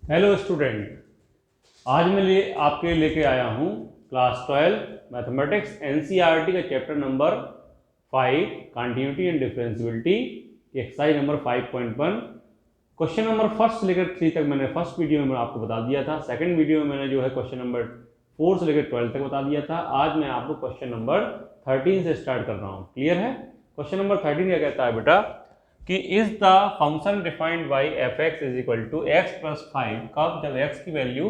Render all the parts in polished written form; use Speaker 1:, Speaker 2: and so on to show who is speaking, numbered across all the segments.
Speaker 1: Hello student, आज मैं आपके लेके आया हूँ क्लास 12 मैथमेटिक्स एनसीईआरटी का chapter number 5 continuity and differentiability exercise number 5.1 question number first से लेकर 3 तक मैंने फर्स्ट वीडियो में आपको बता दिया था। सेकंड वीडियो में मैंने जो है क्वेश्चन नंबर 4 से लेकर 12 तक बता दिया था। आज मैं आपको क्वेश्चन नंबर 13 से स्टार्ट कर रहा हूँ। क्लियर है? क्वेश्चन नंबर 13 क्या कहता है बेटा कि is the function defined by f x is equal to x plus 5 कब, जब एक्स की वैल्यू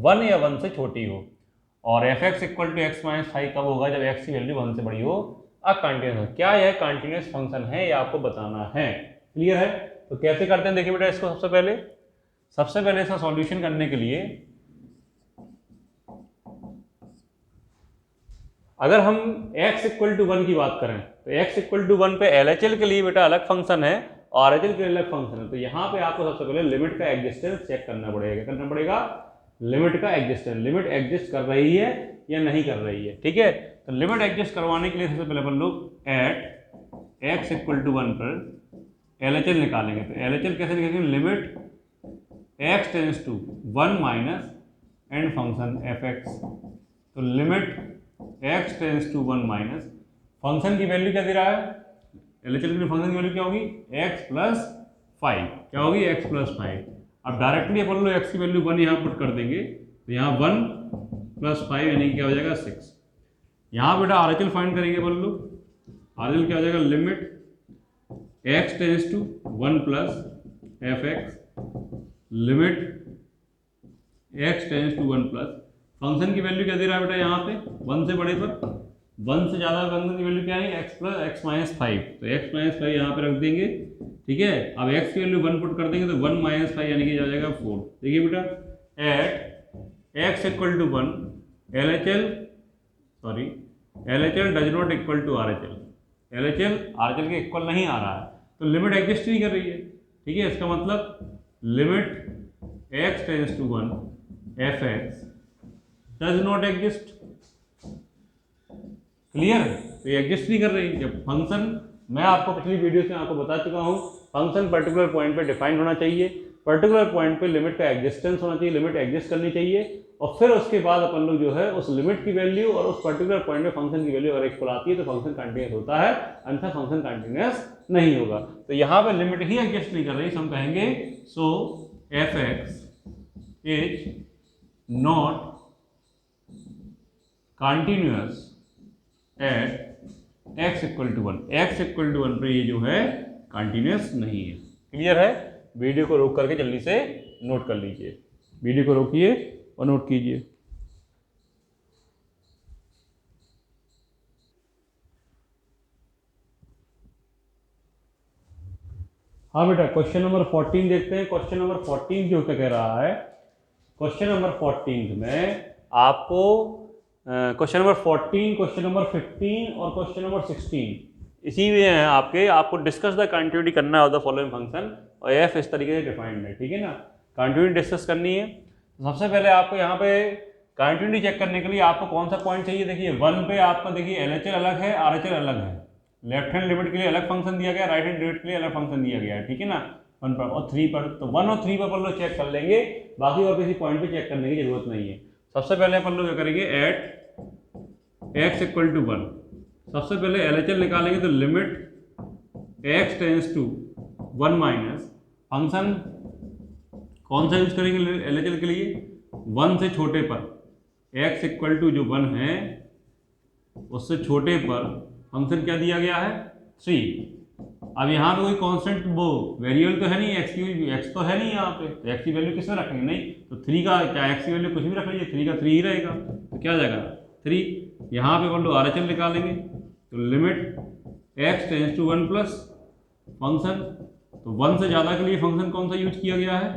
Speaker 1: 1 या 1 से छोटी हो, और f x equal to x minus 5 कब होगा, जब एक्स की वैल्यू 1 से बड़ी हो। अब कंटिन्यूस, क्या यह कंटिन्यूस फंक्शन है, यह आपको बताना है। क्लियर है? तो कैसे करते हैं देखिए बेटा इसको। सबसे पहले इसका सॉल्यूशन करने के लिए अगर हम x इक्वल टू 1 की बात करें तो x इक्वल टू 1 पे LHL के लिए बेटा अलग फंक्शन है और RHL के लिए अलग फंक्शन है। तो यहाँ पे आपको सबसे पहले लिमिट का एग्जिस्टेंस चेक करना पड़ेगा। क्या करना पड़ेगा? लिमिट का एग्जिस्टेंस, लिमिट एग्जिस्ट कर रही है या नहीं कर रही है। ठीक है, तो लिमिट एग्जिस्ट करवाने के लिए सबसे पहले अपन लोग एट x इक्वल टू 1 पर LHL निकालेंगे। तो LHL कैसे निकालेंगे? Limit x tends to 1 minus and function fx। तो limit x tends to 1 minus function की वैल्यू क्या दे रहा है, LHL के लिए फंक्शन की वैल्यू क्या होगी, x प्लस 5। क्या होगी? x plus 5। अब डायरेक्टली अपन लोग x की वैल्यू 1 यहाँ पुट कर देंगे, तो यहाँ 1 प्लस 5 यानी क्या हो जाएगा 6। यहाँ बेटा RHL फाइंड करेंगे अपन लोग। RHL क्या हो जाएगा? Limit x tends to 1 plus fx, limit x tends to 1 plus function की वैल्यू क्या दे रहा है बेटा यहाँ पे 1 से बड़े पर, 1 से ज़्यादा फंक्शन की वैल्यू क्या है, x प्लस x माइनस 5। तो x माइनस 5 यहाँ पे रख देंगे। ठीक है, अब x की वैल्यू 1 पुट कर देंगे तो 1 माइनस 5 यानी कि आ जाएगा 4। देखिए बेटा at x equal to 1 LHL does not equal to RHL। LHL RHL के इक्वल नहीं आ रहा है, तो लिमिट एग्जिस्ट नहीं कर रही है। ठीक है, इसका मतलब limit x tends to 1 fx does not exist. Clear? तो ये एग्जिस्ट नहीं कर रही। जब फंक्शन, मैं आपको पिछली वीडियो में आपको बता चुका हूँ, फंक्शन पर्टिकुलर पॉइंट पे डिफाइंड होना चाहिए, पर्टिकुलर पॉइंट पे लिमिट का एग्जिस्टेंस होना चाहिए, लिमिट एग्जिस्ट करनी चाहिए, और फिर उसके बाद अपन लोग जो है उस लिमिट की वैल्यू और उस पर्टिकुलर पॉइंट पे फंक्शन की वैल्यू अगर इक्वल आती है तो फंक्शन कंटिन्यूस होता है, अन्यथा फंक्शन कंटिन्यूस नहीं होगा। तो यहाँ पे लिमिट ही एग्जिस्ट नहीं कर रही, हम कहेंगे so f x is not continuous at x equal to 1। x equal to 1 पर ये जो है कंटिन्यूस नहीं है। क्लियर है? वीडियो को रोक करके जल्दी से नोट कर लीजिए। वीडियो को रोकिए और नोट कीजिए। हाँ बेटा, क्वेश्चन नंबर 14 देखते हैं। क्वेश्चन नंबर 14 जो क्या कह रहा है, क्वेश्चन नंबर 14 में आपको क्वेश्चन नंबर 14, क्वेश्चन नंबर 15 और क्वेश्चन नंबर 16 इसी में है आपको डिस्कस द कंटिन्यूटी करना है द फॉलोइंग फंक्शन, और एफ इस तरीके से डिफाइंड है। ठीक है ना, कंटिन्यूटी डिस्कस करनी है। सबसे पहले आपको यहाँ पे कंटिन्यूटी चेक करने के लिए आपको कौन सा पॉइंट चाहिए। देखिए 1 पे आपका देखिए LHL अलग है, RHL अलग है। लेफ्ट हैंड लिमिट के लिए अलग फंक्शन दिया गया, राइट हैंड लिमिट के लिए अलग फंक्शन दिया गया है। ठीक है ना, 1 पर और 3 पर। तो 1 और 3 पर अपन लोग चेक कर लेंगे, बाकी और किसी पॉइंट पे चेक करने की जरूरत नहीं है। सबसे पहले अपन लोग क्या करेंगे, एट x इक्वल टू 1, सबसे पहले LHL निकालेंगे। तो limit x tends to 1 minus function कौन सा यूज करेंगे LHL के लिए, 1 से छोटे पर x इक्वल टू जो 1 है उससे छोटे पर फंक्शन क्या दिया गया है 3। अब यहाँ पे कोई कांस्टेंट वो वेरिएबल तो है नहीं, x तो है नहीं यहाँ पे, तो x की वैल्यू किस में रखेंगे, नहीं तो 3 का क्या x की वैल्यू कुछ भी रख लीजिए, 3 का 3 ही रहेगा। तो क्या आ जाएगा 3। यहाँ पे अपन लोग RHL निकालेंगे। तो limit x tends to 1 plus function, तो 1 से ज़्यादा के लिए फंक्शन कौन सा यूज किया गया है,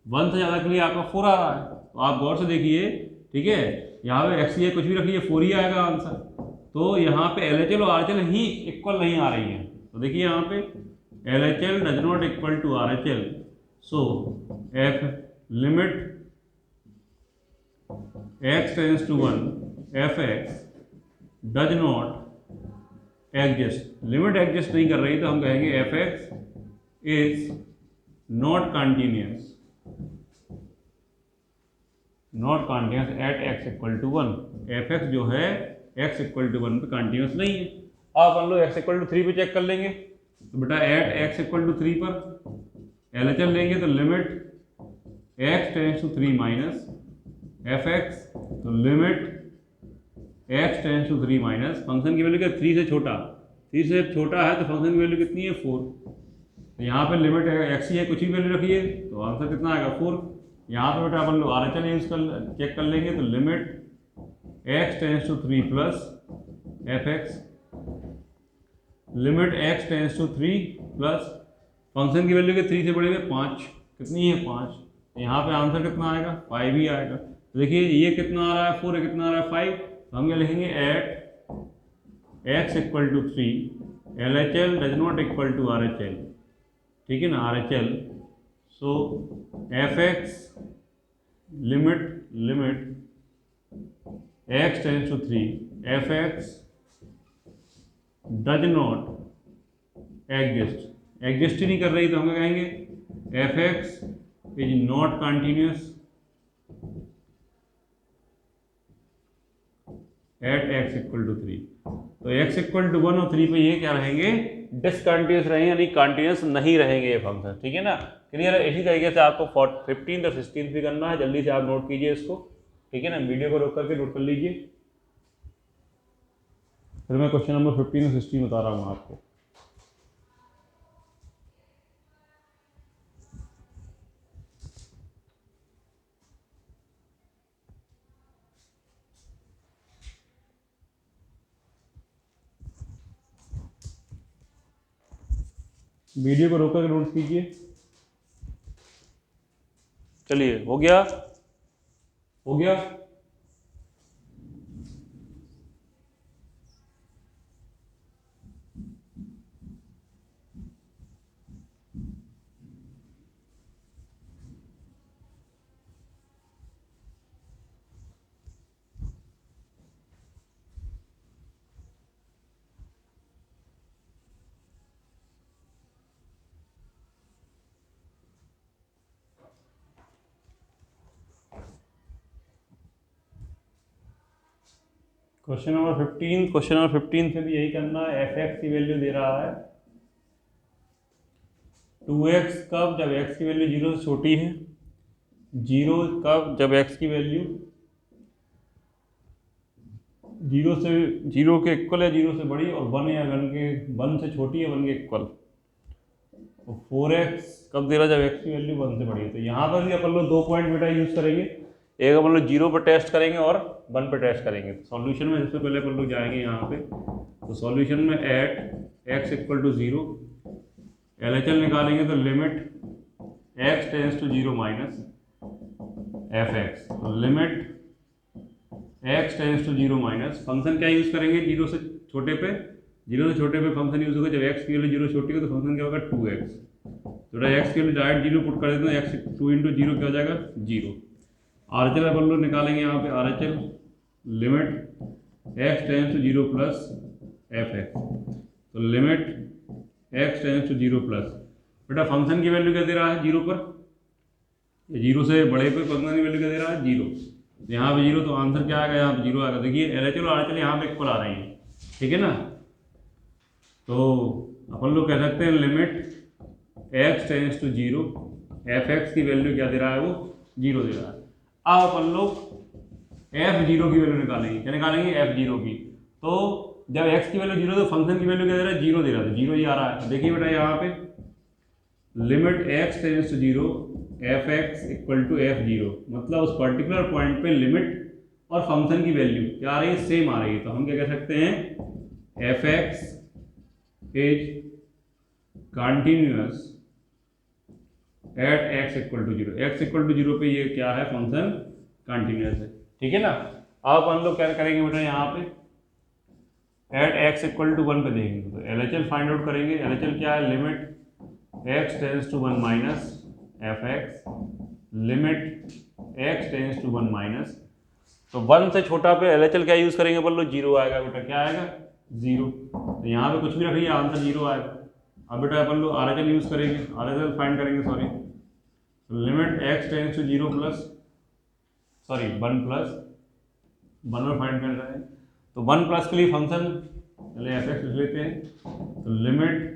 Speaker 1: 1 से ज़्यादा के लिए आपका 4 आ रहा है। तो आप गौर से देखिए। ठीक है, यहाँ पे x कुछ भी रख लीजिए 4 ही आएगा आंसर। तो यहाँ पे LHL और RHL ही इक्वल नहीं आ रही है। तो देखिए यहाँ पे LHL does not equal to RHL, so f limit x tends to 1 fx does not exist. Limit exist नहीं कर रही तो हम कहेंगे fx is not continuous. Not continuous at x equal to 1। F x जो है एक्स इक्वल टू 1 पे continuous नहीं है। अब हम लोग एक्स इक्वल टू 3 पे चेक कर लेंगे। तो बेटा एट एक्स इक्वल टू 3 पर एलएचएल लेंगे तो limit x tends to 3 minus f x, तो limit x tends to 3 minus function की वैल्यू क्या 3 से छोटा, 3 से छोटा है तो फंक्शन की वैल्यू कितनी है 4। तो यहाँ पे लिमिट एक्स ही है, कुछ ही वैल्यू रखिए तो आंसर कितना आएगा 4। यहाँ पे बेटा अपन लोग आर एच एल यूज कर चेक कर लेंगे तो limit x tends to 3 plus f x, limit x tends to 3 plus function की वैल्यू के 3 से बड़ी है 5, कितनी है 5। यहाँ पे आंसर कितना आएगा 5 ही आएगा। तो देखिए ये कितना आ रहा है 4, कितना आ रहा है 5। तो हम क्या लिखेंगे at x equal to 3 L H L does not equal to R H L, ठीक है ना, R H L. So f x limit x tends to 3 f x does not exist ही नहीं कर रही तो हम क्या कहेंगे f x is not continuous at x equal to 3। तो एक्स इक्वल टू 1 और 3 पे ये क्या रहेंगे डिसकंटिन्यूस रहेंगे, यानी कॉन्टिन्यूस नहीं रहेंगे ये फंक्शन, ठीक है ना। क्लियर है। इसी तरीके से आपको 15 और 16 भी करना है, जल्दी से आप नोट कीजिए इसको, ठीक है ना, वीडियो को रोक करके नोट कर लीजिए। फिर मैं क्वेश्चन नंबर 15 और 16 बता रहा हूँ आपको। वीडियो को रोक करके नोट कीजिए। चलिए हो गया। क्वेश्चन नंबर 15 से भी यही करना है। एफ एक्स की वैल्यू दे रहा है 2x कब, जब x की वैल्यू 0 से छोटी है, 0 कब, जब x की वैल्यू 0 के इक्वल है, 0 से बड़ी, और 1 से छोटी है, 1 के इक्वल। तो 4x कब दे रहा है, जब x की वैल्यू 1 से बड़ी है। तो यहाँ पर भी अपन लोग 2 पॉइंट बेटा यूज़ करेंगे, एक अपन लोग 0 पर टेस्ट करेंगे और 1 पर टेस्ट करेंगे। तो सॉल्यूशन में सबसे पहले अपन लोग जाएंगे यहाँ पे, तो सॉल्यूशन में at x equal to 0 L H L निकालेंगे तो limit x tends to 0 minus f x, तो limit x tends to 0 minus function क्या यूज़ करेंगे 0 से छोटे पे फंक्शन यूज़ होगा। जब x की वैल्यू 0 छोटी हो तो फंक्शन क्या होगा 2x। तो x की वैल्यू डायरेक्ट 0 पुट कर देते हैं, x 2 इंटू 0 क्या हो जाएगा 0। आर एच एल अपन लोग निकालेंगे यहाँ पे, R H L limit x tends to 0 plus f x, तो limit x tends to 0 plus, बेटा फंक्शन की वैल्यू क्या दे रहा है 0 पर, 0 से बड़े पे फंक्शन की वैल्यू क्या दे रहा है 0। यहाँ पे 0 तो आंसर क्या आएगा, यहाँ पे 0 आएगा। देखिए एल एच एल और आर एच एल यहाँ पे इक्वल आ रही हैं, ठीक है ना। तो अपन लोग कह सकते हैं limit x tends to 0 f x की वैल्यू क्या दे रहा है, वो 0 दे रहा है। अब अपन लोग f0 की वैल्यू निकालेंगे, क्या निकालेंगे f0 की। तो जब x की वैल्यू 0 तो फंक्शन की वैल्यू क्या दे रहा है 0 दे रहा है, 0 ही आ रहा है। देखिए बेटा यहाँ पे limit x tends to 0 f x equal to f0, मतलब उस पर्टिकुलर पॉइंट पे लिमिट और फंक्शन की वैल्यू क्या आ रही है, सेम आ रही है। तो हम क्या कह सकते हैं f x is continuous at x equal to 0, x equal to 0 पे ये क्या है फंक्शन कंटिन्यूस है, ठीक है ना। अब हम लोग क्या करेंगे बेटा यहाँ पे एट एक्स इक्वल टू 1 पे देखेंगे तो L H L find out करेंगे। एल एच एल क्या है, limit x tends to 1 minus f x, limit x tends to 1 minus, तो 1 से छोटा पे एल एच एल क्या यूज़ करेंगे बोल लो 0 आएगा बेटा, क्या आएगा 0। तो यहाँ पे कुछ भी रखिए आंसर 0 आएगा। अब बेटा अपन लोग आर एच एल यूज़ करेंगे, आर एच एल फाइंड करेंगे, sorry, limit x tends to 0 plus sorry 1 में फाइंड कर रहे हैं, तो 1+ के लिए फंक्शन पहले एफ एक्स लिख लेते हैं। तो limit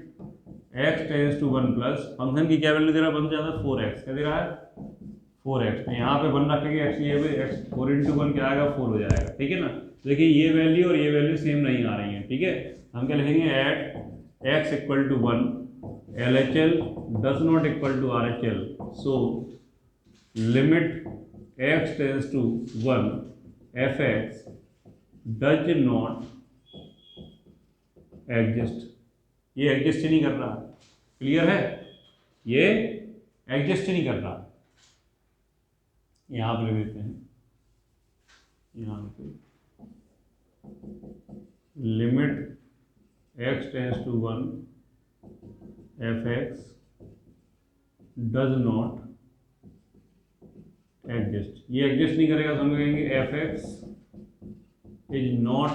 Speaker 1: x tends to 1+, function की क्या वैल्यू दे रहा है, 1 से ज़्यादा 4x, क्या दे रहा है 4x, तो यहाँ पे 1 रखेंगे, x ये भी x 4 × 1 क्या आएगा 4 हो जाएगा, ठीक है ना। देखिए ये वैल्यू और ये वैल्यू सेम नहीं आ रही है, ठीक है। हम क्या लिखेंगे, eight x = 1 LHL does not equal to RHL, so limit x tends to 1 fx does not exist, ये एग्जिस्ट ही नहीं कर रहा, क्लियर है, ये एग्जिस्ट ही नहीं कर रहा। यहाँ पे लिख देते हैं, यहाँ पे limit x tends to 1 fx does not exist, ये एग्जिस्ट नहीं करेगा, तो हम कहेंगे fx is not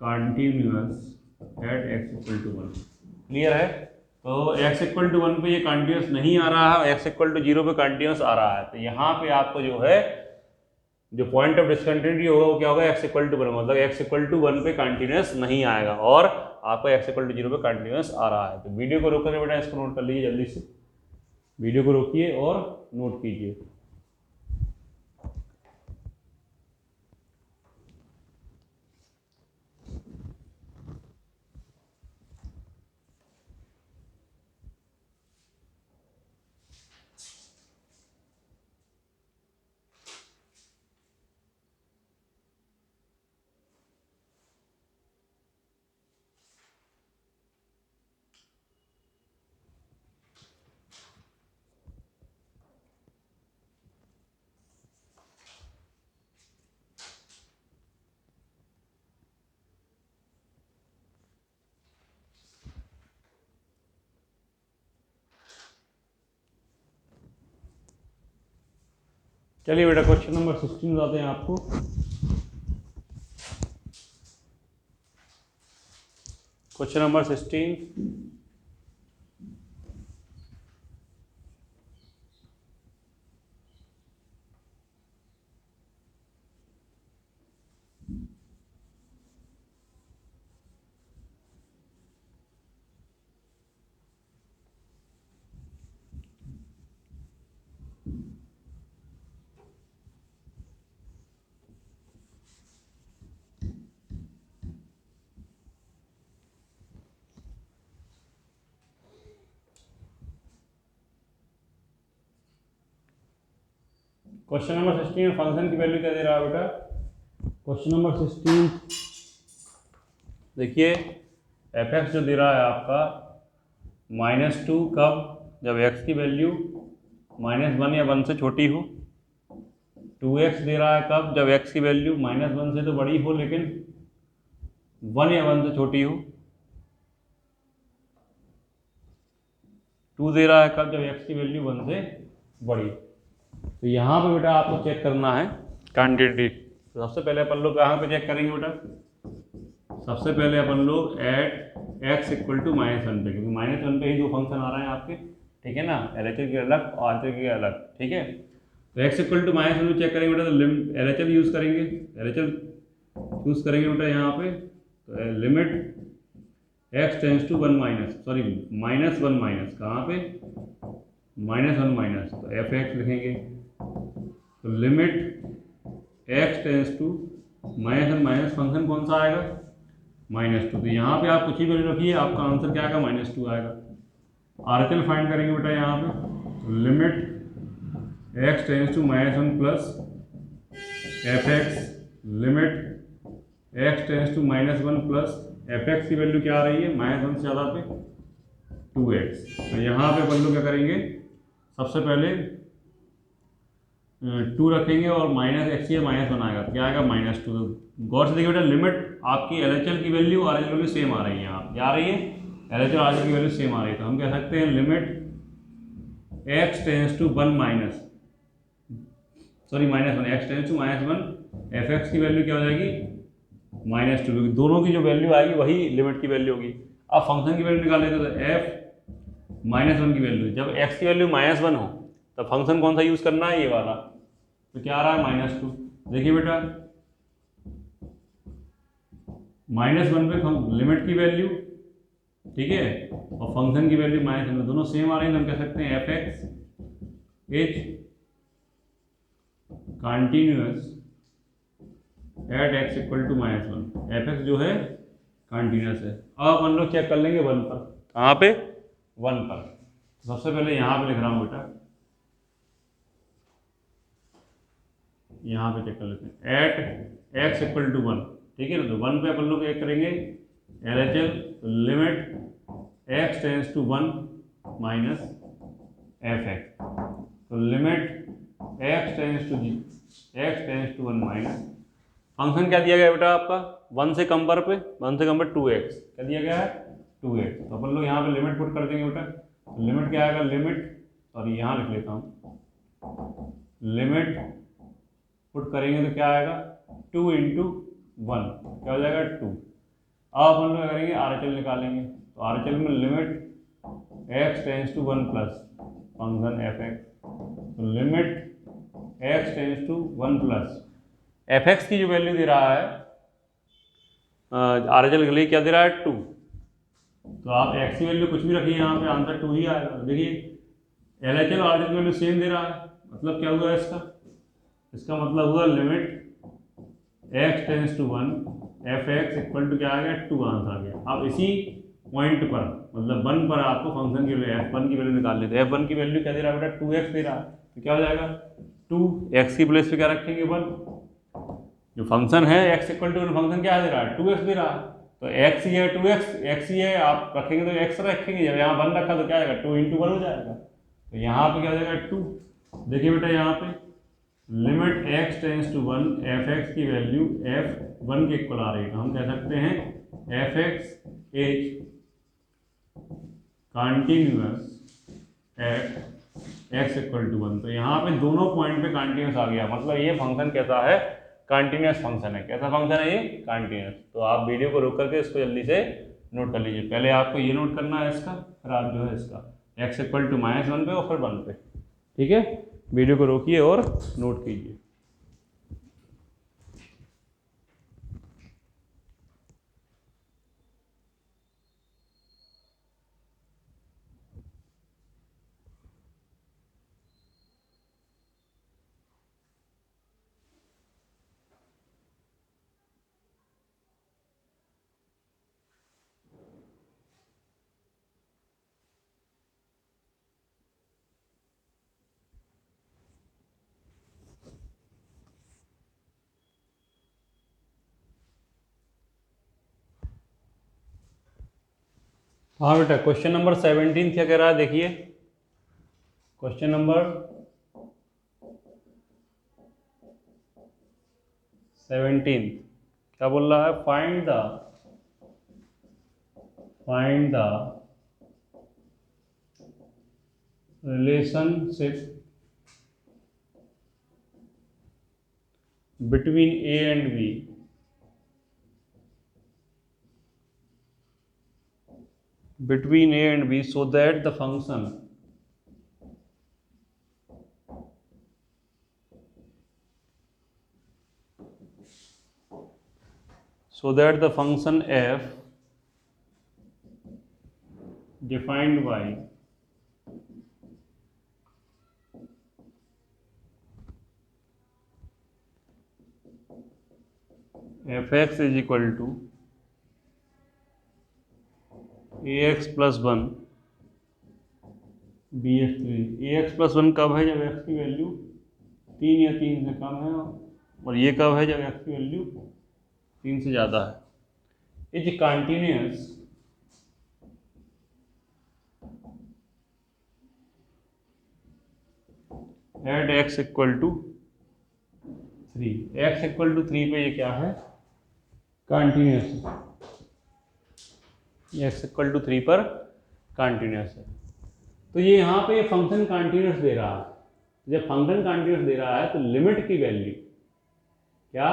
Speaker 1: continuous at x = 1, clear है। तो x = 1 पे ये कंटिन्यूअस नहीं आ रहा है, x = 0 पे कंटिन्यूअस आ रहा है, तो यहाँ पे आपको जो है जो पॉइंट ऑफ डिसकंटिन्यूटी होगा वो क्या होगा, x = 1, मतलब x = 1 पे कंटिन्यूअस नहीं आएगा और आपको x = 0 पे कंटिन्यूअस आ रहा है। तो वीडियो को रोककर बेटा इसको नोट कर लीजिए, जल्दी से वीडियो को रोकिए और नोट कीजिए। चलिए बेटा क्वेश्चन नंबर 16 बताते हैं आपको। क्वेश्चन नंबर 16, क्वेश्चन नंबर 16 में फंक्शन की वैल्यू क्या दे रहा है बेटा। क्वेश्चन नंबर 16 देखिए, एफ एक्स जो दे रहा है आपका -2 कब, जब x की वैल्यू -1 या 1 से छोटी हो। 2x दे रहा है कब, जब x की वैल्यू -1 से तो बड़ी हो लेकिन 1 या 1 से छोटी हो। 2 दे रहा है कब, जब x की वैल्यू 1 से बड़ी। तो यहाँ पे बेटा आपको चेक करना है क्वांटिटी। तो सबसे पहले अपन लोग कहाँ पे चेक करेंगे बेटा, सबसे पहले अपन लोग एट x = -1 पे, क्योंकि -1 पे ही दो फंक्शन आ रहे हैं आपके, ठीक है ना, LHL की अलग और RHL की अलग, ठीक है। तो x = -1 पे चेक करेंगे बेटा, तो LHL यूज़ करेंगे, LHL यूज़ करेंगे बेटा यहाँ पे। तो limit x tends to 1 sorry -1 कहाँ पे, -1 तो एफ एक्स लिखेंगे। तो limit x tends to -1 function कौन सा आएगा, -2। तो यहाँ पे आप कुछ ही वैल्यू रखिए, आपका आंसर क्या आएगा, -2 आएगा। RHL फाइंड करेंगे बेटा यहाँ पे। तो limit x tends to -1 plus f x, limit x tends to -1 plus f x की वैल्यू क्या आ रही है, -1 से ज़्यादा पे 2x। तो यहाँ पे अपन लोग क्या करेंगे, सबसे पहले 2 रखेंगे और -x या -1 आएगा, क्या आएगा -2। गौर से देखिए बेटा, लिमिट आपकी LHL की वैल्यू और RHL की वैल्यू सेम आ रही है, यहाँ क्या आ रही है, LHL और RHL की वैल्यू सेम आ रही है। तो हम कह सकते हैं limit x tends to 1 sorry -1 x tends to -1 f x की वैल्यू क्या हो जाएगी, -2, क्योंकि दोनों की जो वैल्यू आएगी वही लिमिट की वैल्यू होगी। अब फंक्शन की वैल्यू निकाल लेते तो f -1 की वैल्यू, जब x की वैल्यू -1 हो तो फंक्शन कौन सा यूज़ करना है, ये वाला। तो क्या आ रहा है -2। देखिए बेटा -1 पे लिमिट की वैल्यू, ठीक है, और फंक्शन की वैल्यू -1 दोनों सेम आ रही है, तो हम कह सकते हैं f(x) is continuous at x equal to -1। f(x) जो है कंटिन्यूअस है। अब अपन लोग चेक कर लेंगे 1 पर। कहाँ पे? 1 पर। सबसे पहले यहाँ पे लिख रहा हूँ बेटा, यहाँ पे चेक कर लेते हैं एट x इक्वल टू 1, ठीक है ना। तो 1 पे अपन लोग क्या करेंगे, LHL, तो limit x tends to 1 minus f(x), तो limit x tends to 1 minus function क्या दिया गया बेटा आपका 1 से कम पर 2x क्या दिया गया है 2x। तो अपन लोग यहाँ पे लिमिट पुट कर देंगे बेटा। तो लिमिट क्या आएगा, लिमिट, सॉरी यहाँ लिख लेता हूँ, लिमिट पुट करेंगे तो क्या आएगा 2 × 1 क्या हो जाएगा 2। अब अपन लोग करेंगे RHL निकालेंगे। तो RHL में limit x tends to 1 plus function f(x), तो limit x tends to 1 plus f(x) की जो वैल्यू दे रहा है RHL के लिए क्या दे रहा है 2। तो आप x की वैल्यू कुछ भी रखिए, यहाँ पे आंसर 2 ही आएगा। देखिए LHL और RHL की वैल्यू सेम दे रहा है, मतलब क्या हुआ इसका मतलब हुआ limit x tends to 1 f(x) equal to क्या आ गया 2 आंसर आ गया। अब इसी पॉइंट पर मतलब 1 पर आपको फंक्शन की वैल्यू f1 की वैल्यू निकाल लेते हैं। f1 की वैल्यू क्या दे रहा है बेटा 2x दे रहा है, तो क्या हो जाएगा 2x की प्लेस पे क्या रखेंगे 1, जो फंक्शन है x इक्वल टू फंक्शन क्या दे रहा है 2x दे रहा है, तो x ही है 2x x ही है, आप रखेंगे तो x रखेंगे, जब यहाँ 1 रखा तो क्या आएगा 2 × 1 हो जाएगा। तो यहाँ पे क्या हो जाएगा 2। देखिए बेटा यहाँ पे limit x tends to 1 f(x) की वैल्यू f(1) के इक्वल आ रही है, तो हम कह सकते हैं f(x) is continuous at x equal to 1। तो यहाँ पे दोनों पॉइंट पे कंटिन्यूअस आ गया, मतलब ये फंक्शन कैसा है कंटिन्यूअस फंक्शन है। कैसा फंक्शन है ये कंटिन्यूअस। तो आप वीडियो को रोक करके इसको जल्दी से नोट कर लीजिए। पहले आपको ये नोट करना है इसका, फिर आप जो है इसका x इक्वल टू -1 पे और फिर 1 पे, ठीक है। वीडियो को रोकिए और नोट कीजिए। हाँ बेटा क्वेश्चन नंबर 17 क्या कह रहा है, देखिए क्वेश्चन नंबर 17 क्या बोल रहा है, find the relationship between A and B so that the function f defined by f(x) is equal to ax plus 1 bx 3। ax plus 1 कब है, जब x की वैल्यू 3 या 3 से कम है, और ये कब है, जब x की वैल्यू 3 से ज़्यादा है। Is continuous at x equal to 3। x equal to 3 पे ये क्या है कंटिन्यूअस है, x इक्वल टू 3 पर कंटिन्यूअस है। तो ये यहाँ पे फंक्शन कंटिन्यूअस दे रहा है। जब फंक्शन कंटिन्यूअस दे रहा है तो लिमिट की वैल्यू क्या,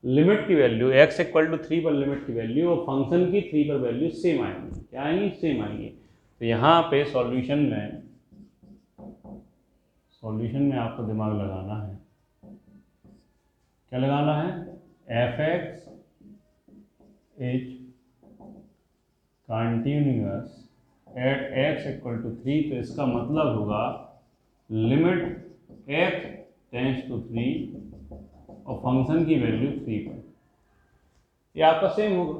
Speaker 1: लिमिट की वैल्यू x इक्वल टू 3 पर लिमिट की वैल्यू और फंक्शन की 3 पर वैल्यू सेम आएंगी। क्या आएंगी, सेम आएंगी। तो यहाँ पे सॉल्यूशन सॉल्यूशन में आपको दिमाग लगाना है। क्या लगाना है? F x is continuous at x equal to 3, तो इसका मतलब होगा लिमिट एक्स टेंस टू 3 और फंक्शन की वैल्यू 3 पर, ये आपका सेम होगा।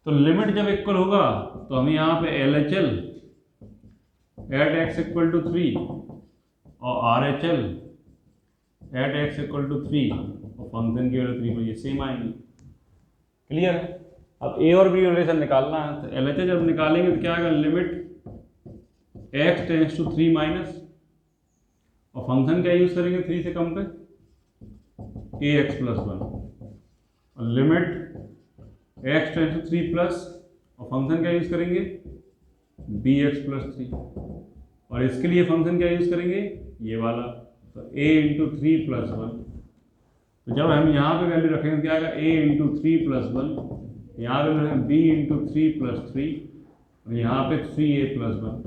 Speaker 1: तो लिमिट जब इक्वल होगा तो हमें यहाँ पे L H L at x equal to 3 और R H L at x equal to 3 और फंक्शन की वैल्यू 3 पर, ये सेम आएंगे। क्लियर है? अब ए और बी रिलेशन निकालना है, तो एल एच एल जब निकालेंगे तो क्या आएगा? Limit x tends to 3 minus, और फंक्शन क्या यूज करेंगे 3 से कम पे? ए एक्स प्लस 1, और limit x tends to 3 plus, और फंक्शन क्या यूज करेंगे? बी एक्स प्लस 3, और इसके लिए फंक्शन क्या यूज करेंगे? ये वाला, तो a इंटू 3 प्लस 1। तो जब हम यहाँ पे वैल्यू रखेंगे क्या आएगा? a इंटू 3 प्लस 1, यहाँ पे रखेंगे b इंटू 3 प्लस 3, और यहाँ पे 3a प्लस 1।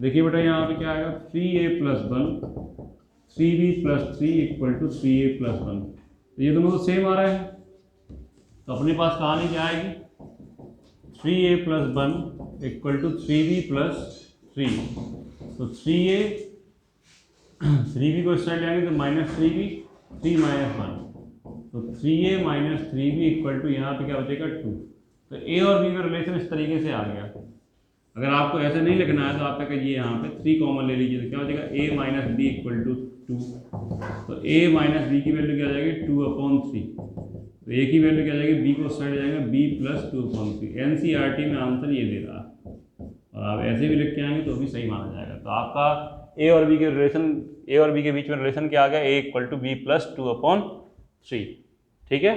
Speaker 1: देखिए बेटा यहाँ पे क्या आएगा? 3a plus 1 3b plus 3 equal to 3a plus 1। तो ये दोनों तो सेम आ रहे हैं, तो अपने पास कहानी क्या आएगी? 3a plus 1 equal to 3b plus 3। तो 3b को इस साइड ले आएंगे तो माइनस 3b, 3 माइनस 1, तो 3a minus 3b equal to यहाँ पे क्या बचेगा? 2। तो a और b का रिलेशन इस तरीके से आ गया। अगर आपको ऐसे नहीं लिखना है तो आप क्या करिए, यहाँ पे 3 कॉमन ले लीजिए, तो क्या बचेगा? a minus b equal to 2। तो a माइनस बी की वैल्यू क्या आ जाएगी? 2/3। तो a की वैल्यू क्या आ जाएगी? b को उस साइड जाएगा b प्लस 2/3। एनसीईआरटी में आंसर ये दे रहा है, और आप ऐसे भी लिख के आएंगे तो भी सही माना जाएगा। तो आपका ए और बी के बीच में रिलेशन क्या आ गया? ए इक्वल टू बी प्लस 2/3। ठीक है?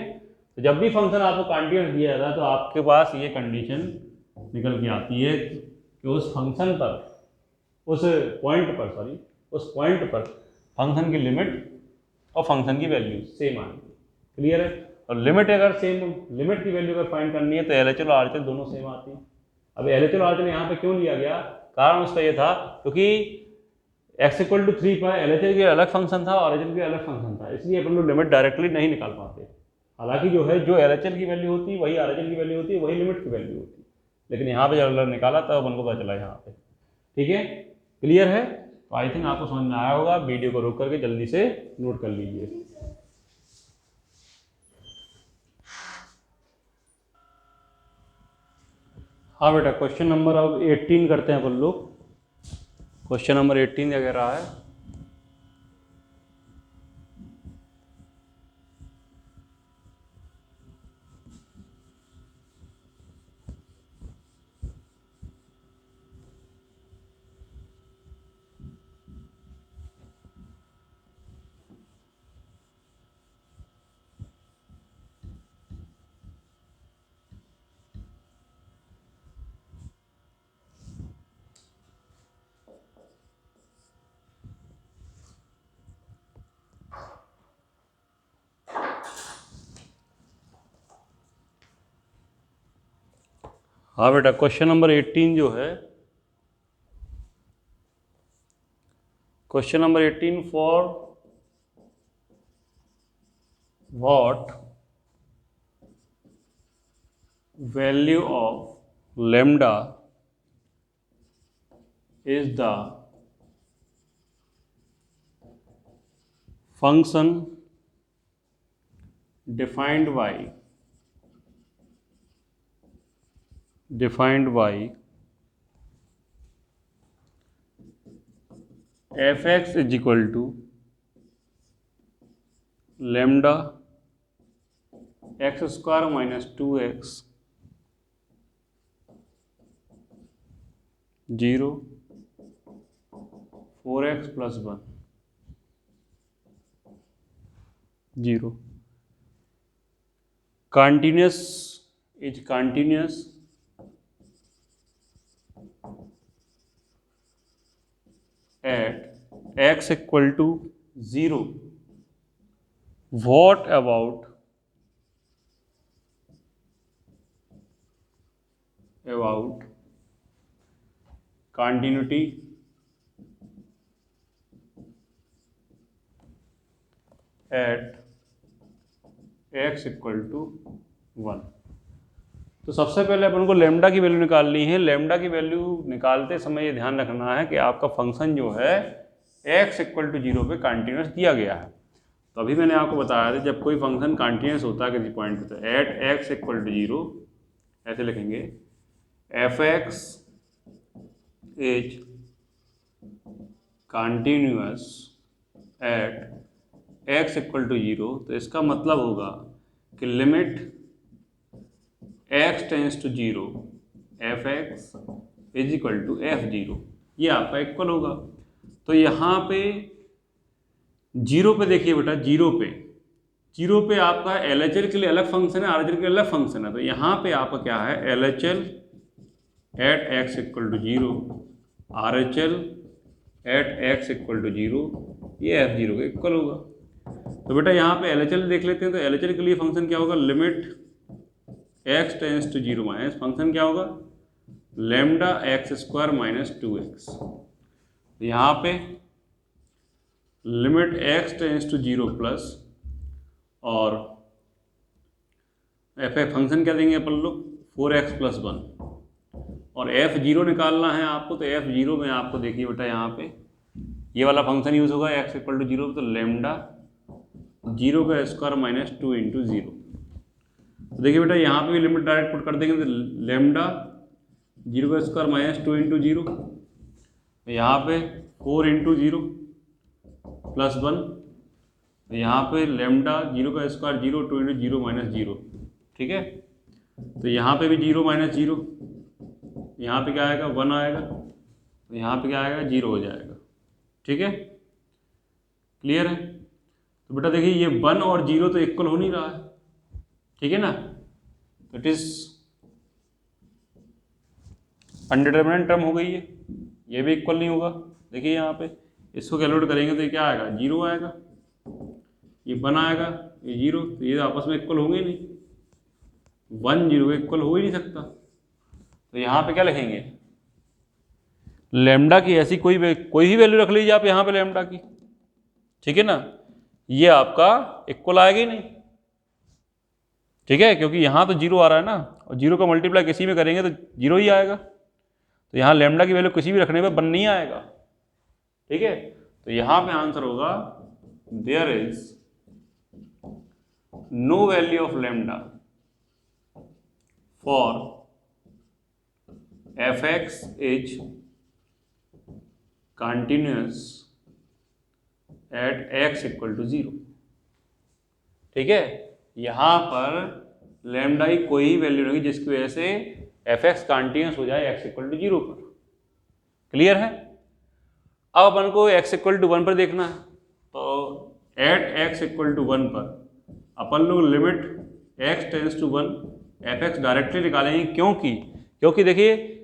Speaker 1: तो जब भी फंक्शन आपको कंटीन्यूअस दिया जाता है तो आपके पास ये कंडीशन निकल के आती है कि उस फंक्शन पर, उस पॉइंट पर फंक्शन की लिमिट और फंक्शन की वैल्यू सेम आएगी। क्लियर है? और लिमिट अगर सेम, लिमिट की वैल्यू अगर फाइंड करनी है तो एल एच एल और आर एच एल दोनों सेम आती है। अब L H L R H L यहाँ पे क्यों लिया गया? कारण उसका ये था क्योंकि x इक्वल टू 3 पर एल एच एल के अलग फंक्शन था और आर एच एल के अलग फंक्शन था, इसलिए अपन लोग लिमिट डायरेक्टली नहीं निकाल पाते। हालांकि जो है, जो एल एच एल की वैल्यू होती है वही आर एच एल की वैल्यू होती है, वही लिमिट की वैल्यू होती है, लेकिन यहाँ पे जब निकाला तब अपन को पता चला यहाँ पे। ठीक है? क्लियर है? तो आई थिंक आपको समझ में आया होगा। वीडियो को रोक करके जल्दी से नोट कर लीजिए। हाँ बेटा, क्वेश्चन नंबर अब 18 करते हैं अपन लोग। क्वेश्चन नंबर 18 क्या कह रहा है? हाँ बेटा, क्वेश्चन नंबर 18 जो है, question number 18, for what value of lambda is the function defined by f(x) is equal to lambda x square minus 2x 0 4x plus 1 0 continuous is continuous at x equal to 0. What about continuity at x equal to 1। तो सबसे पहले अपन को lambda की value निकालनी है। Lambda की value निकालते समय ये ध्यान रखना है कि आपका फंक्शन जो है x इक्वल टू 0 पे कंटिन्यूस दिया गया है। तो अभी मैंने आपको बताया था जब कोई फंक्शन कंटिन्यूस होता है किसी पॉइंट पे तो एट x इक्वल टू 0 ऐसे लिखेंगे, f x is continuous at x equal to 0। तो इसका मतलब होगा कि limit x tends to 0 f x is equal to f0, ये आपका इक्वल होगा। तो यहाँ पे 0 पे देखिए बेटा, 0 पे आपका LHL के लिए अलग फंक्शन है, RHL के लिए अलग फंक्शन है। तो यहाँ पे आपका क्या है, LHL at x equal to 0, RHL at x equal to 0, ये f0 के इक्वल होगा। तो बेटा यहाँ पे LHL देख लेते हैं। तो LHL के लिए फंक्शन क्या होगा, limit x tends to 0 minus function क्या होगा, lambda x square minus 2x। तो यहाँ पे limit x tends to 0 plus और एफ फंक्शन क्या देंगे अपन लोग, 4x प्लस 1। और f0 निकालना है आपको। तो f0 में आपको देखिए बेटा यहाँ पे ये वाला फंक्शन यूज होगा x इक्वल टू 0। तो लेमडा 0 का स्क्वायर माइनस 2 इंटू 0। तो देखिए बेटा यहाँ पे भी लिमिट डायरेक्ट पुट कर देंगे। तो लेमडा 0 का स्क्वायर माइनस 2 इंटू 0, तो यहाँ पे 4 इंटू 0 प्लस 1। तो यहाँ पे लेमडा 0 का स्क्वायर 0, 2 इंटू 0 माइनस 0, ठीक है। तो यहाँ पे भी 0 माइनस 0, यहाँ पे क्या आएगा, 1 आएगा। तो यहाँ पे क्या आएगा, 0 हो जाएगा, ठीक है, क्लियर है। तो बेटा देखिए ये 1 और 0 तो इक्वल हो नहीं रहा है, ठीक है ना। तो इट इज अनडिटरमिनेट टर्म हो गई है, ये भी इक्वल नहीं होगा। देखिए यहाँ पे इसको कैलकुलेट करेंगे तो ये क्या आएगा, 0 आएगा, ये 1 आएगा, ये 0। तो ये आपस में इक्वल होंगे नहीं, 1 0 इक्वल हो ही नहीं सकता। तो यहाँ पे क्या लिखेंगे, लेमडा की ऐसी कोई ही वैल्यू रख लीजिए आप यहाँ पे लेमडा की, ठीक है ना, ये आपका इक्वल आएगा ही नहीं, ठीक है, क्योंकि यहाँ तो 0 आ रहा है ना, और 0 का मल्टीप्लाई किसी में करेंगे तो 0 ही आएगा। तो यहाँ लेमडा की वैल्यू किसी भी रखने पे 1 नहीं आएगा, ठीक है। तो यहाँ पे आंसर होगा there is no value of lambda for f x is continuous at x equal to 0, ठीक है। यहाँ पर लेमडा की कोई ही वैल्यू नहीं जिसकी वजह से एफ एक्स कंटिन्यूस हो जाए x इक्वल टू 0 पर, क्लियर है। अब अपन को x इक्वल टू 1 पर देखना है। तो एट x इक्वल टू 1 पर अपन लोग limit x tends to 1 f x directly निकालेंगे, क्योंकि देखिए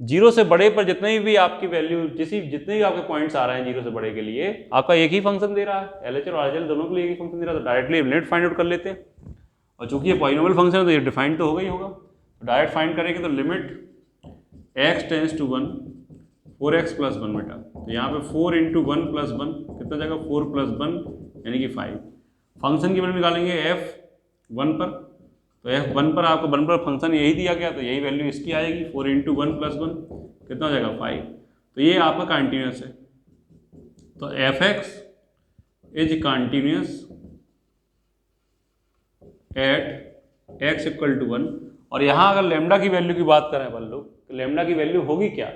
Speaker 1: 0 से बड़े पर जितने भी आपकी वैल्यू जितने भी आपके पॉइंट्स आ रहे हैं 0 से बड़े के लिए आपका एक ही फंक्शन दे रहा है, LHL और RHL दोनों के लिए एक ही फंक्शन दे रहा है। तो डायरेक्टली लिमिट फाइंड आउट कर लेते हैं, और चूंकि ये पॉलिनोमियल फंक्शन है तो ये डिफाइंड तो होगा ही होगा। तो डायरेक्ट फाइंड करेंगे तो limit x tends to 1 4x plus 1 बेटा। तो यहाँ पे 4 इंटू 1 प्लस 1 कितना जाएगा, 4 प्लस 1 यानी कि 5। फंक्शन की वैल्यू निकालेंगे f1 पर। तो f1 पर आपको 1 पर फंक्शन यही दिया गया, तो यही वैल्यू इसकी आएगी, 4 इंटू 1 प्लस 1 कितना हो जाएगा, 5। तो ये आपका कंटिन्यूस है। तो f x is continuous at x equal to 1। और यहाँ अगर लेमडा की वैल्यू की बात करें अपन लोग, तो लेमडा की वैल्यू होगी क्या,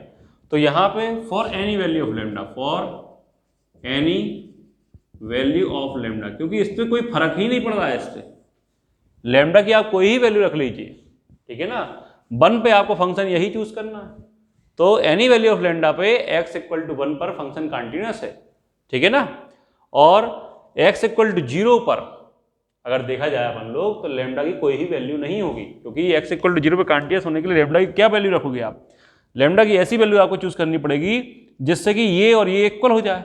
Speaker 1: तो यहाँ पे for any value of lambda, for any value of lambda, क्योंकि इस पर कोई फर्क ही नहीं पड़ रहा है इससे। लेमडा की आप कोई ही वैल्यू रख लीजिए, ठीक है ना, 1 पे आपको फंक्शन यही चूज करना है। तो एनी वैल्यू ऑफ लेमडा पे x इक्वल टू 1 पर फंक्शन कंटिन्यूस है, ठीक है ना। और x इक्वल टू 0 पर अगर देखा जाए अपन लोग तो लेमडा की कोई ही वैल्यू नहीं होगी, क्योंकि x इक्वल टू 0 पे कंटिन्यूस होने के लिए लेमडा की क्या वैल्यू रखोगे आप, लेमडा की ऐसी वैल्यू आपको चूज करनी पड़ेगी जिससे कि ये और ये इक्वल हो जाए।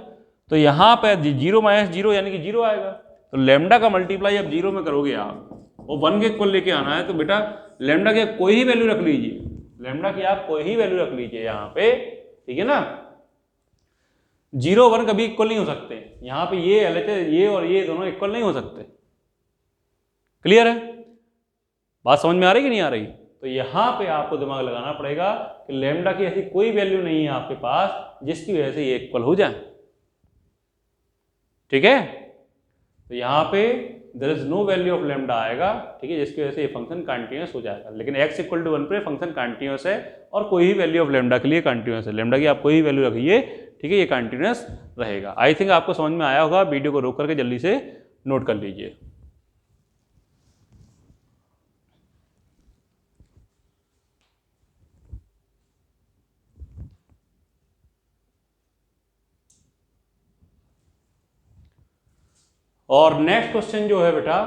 Speaker 1: तो यहाँ पे 0 माइनस 0 यानी कि 0 आएगा। तो लेमडा का मल्टीप्लाई अब 0 में करोगे आप, वो 1 के इक्वल लेके आना है। तो बेटा लेमडा की कोई ही वैल्यू रख लीजिए, लेमडा की आप कोई ही वैल्यू रख लीजिए यहाँ पे, ठीक है ना। 0 1 कभी इक्वल नहीं हो सकते, यहाँ पे ये LHS, ये और ये दोनों इक्वल नहीं हो सकते। क्लियर है? बात समझ में आ रही कि नहीं आ रही? तो यहाँ पे आपको दिमाग लगाना पड़ेगा कि लैम्डा की ऐसी कोई वैल्यू नहीं है आपके पास जिसकी वजह से ये इक्वल हो जाए। ठीक है? तो यहाँ पे there is no value of lambda आएगा, ठीक है, जिसकी वजह से ये फंक्शन कंटिन्यूअस हो जाएगा। लेकिन x इक्वल टू 1 पे फंक्शन कंटिन्यूअस है और कोई ही वैल्यू ऑफ लैम्डा के लिए कंटिन्यूअस है। लैम्डा की आप कोई ही वैल्यू रखिए, ठीक है, ये कंटिन्यूअस रहेगा। आई थिंक आपको समझ में आया होगा। वीडियो को रोक करके जल्दी से नोट कर लीजिए। और नेक्स्ट क्वेश्चन जो है बेटा,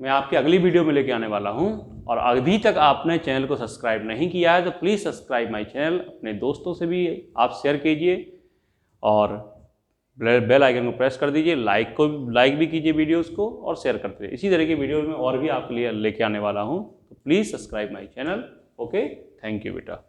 Speaker 1: मैं आपकी अगली वीडियो में लेके आने वाला हूं। और अभी तक आपने चैनल को सब्सक्राइब नहीं किया है तो प्लीज़ सब्सक्राइब माय चैनल, अपने दोस्तों से भी आप शेयर कीजिए और बेल आइकन को प्रेस कर दीजिए, लाइक भी कीजिए वीडियोस को और शेयर करते रहिए। इसी तरह की वीडियो में और भी आपके लिए लेके आने वाला हूँ, तो please subscribe my channel. Okay, thank you बेटा।